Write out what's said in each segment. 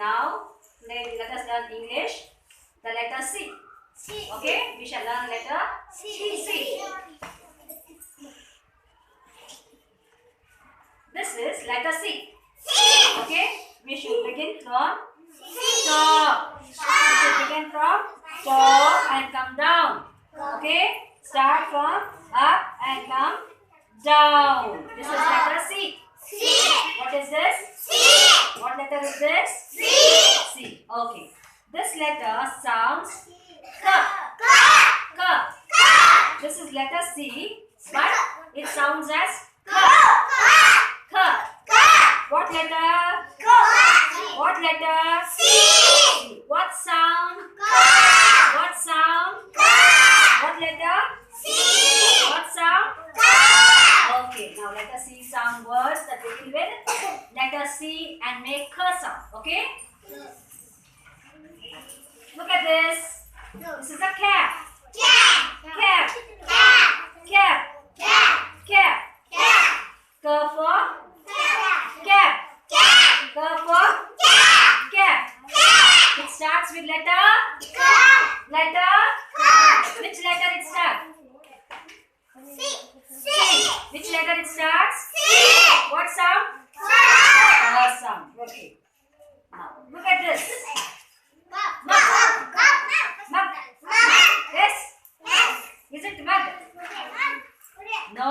Now, today let us learn English. The letter C. Okay, we shall learn letter C. This is letter C. Okay, we should begin from top. We should begin from top and come down. Okay, start from up and come down. This is letter C. What is this? What letter is this? C. Okay. This letter sounds K. This is letter C, but it sounds as K. What letter? What letter? C. What sound? What sound? What letter? C. What sound? Okay, now let us see some words that begin with letter C and make K sound. Okay? Look at this. This is a cap. Cap. K for cap. K for cap. It starts with letter. Which letter it starts? Which letter it starts? What sound? K sound. Okay. Now look at this. Mug. Yes. Is it mug? No.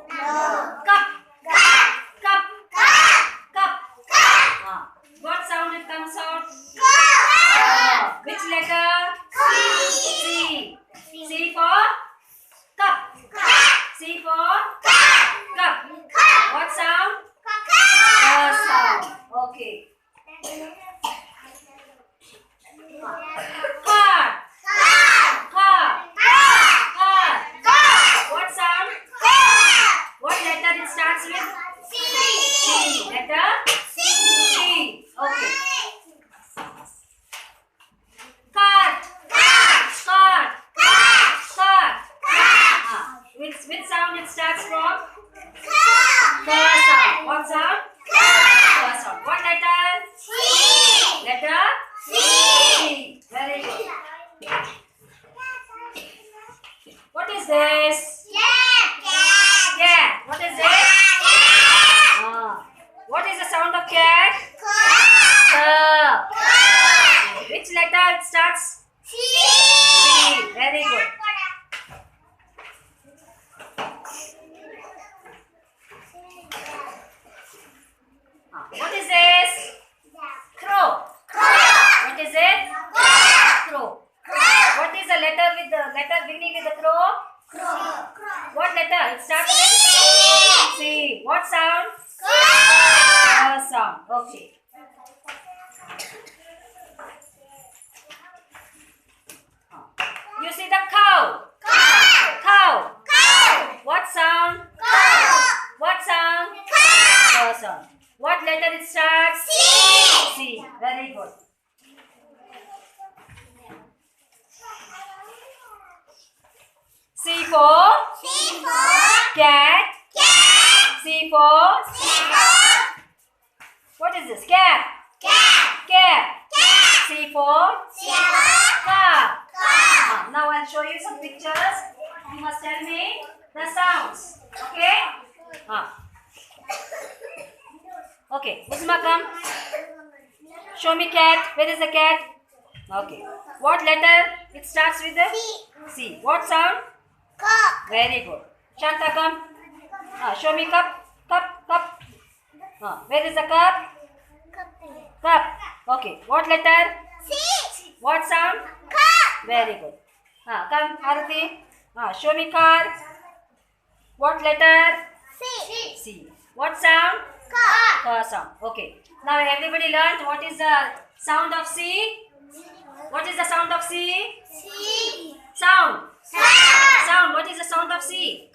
Cup. What sound it comes out? Which letter? C. C for cup. C for cup. What sound? K sound. Okay. Card. What sound? What letter it starts with? C. Letter C. Okay. Cart. Which sound it starts from? K sound. What sound? K sound. What letter? C. Letter C. Very good. What is this? Cat. What is this? What is the sound of cat? Which letter it starts? C. Very good. What is this? Crow. What is it? Crow. What is the letter beginning with the crow? What letter? It starts with C. What sound? K sound. Okay. You see the cow. Cow. What sound? What sound? K sound. What letter it starts? C. Very good. C for cat. C for what is this? Cap. C for car. Now I'll show you some pictures. You must tell me the sounds. Okay? Okay. Usma, come. Show me cat. Where is the cat? Okay. What letter? It starts with the C. What sound? Very good. Shanta, come. Show me cup. Where is the cup? Cup. Okay. What letter? C. What sound? Very good. Come, Arati. Show me car. What letter? C. What sound? K sound. Okay. Now everybody learned what is the sound of C? What is the sound of C? Sound. What is the sound of C?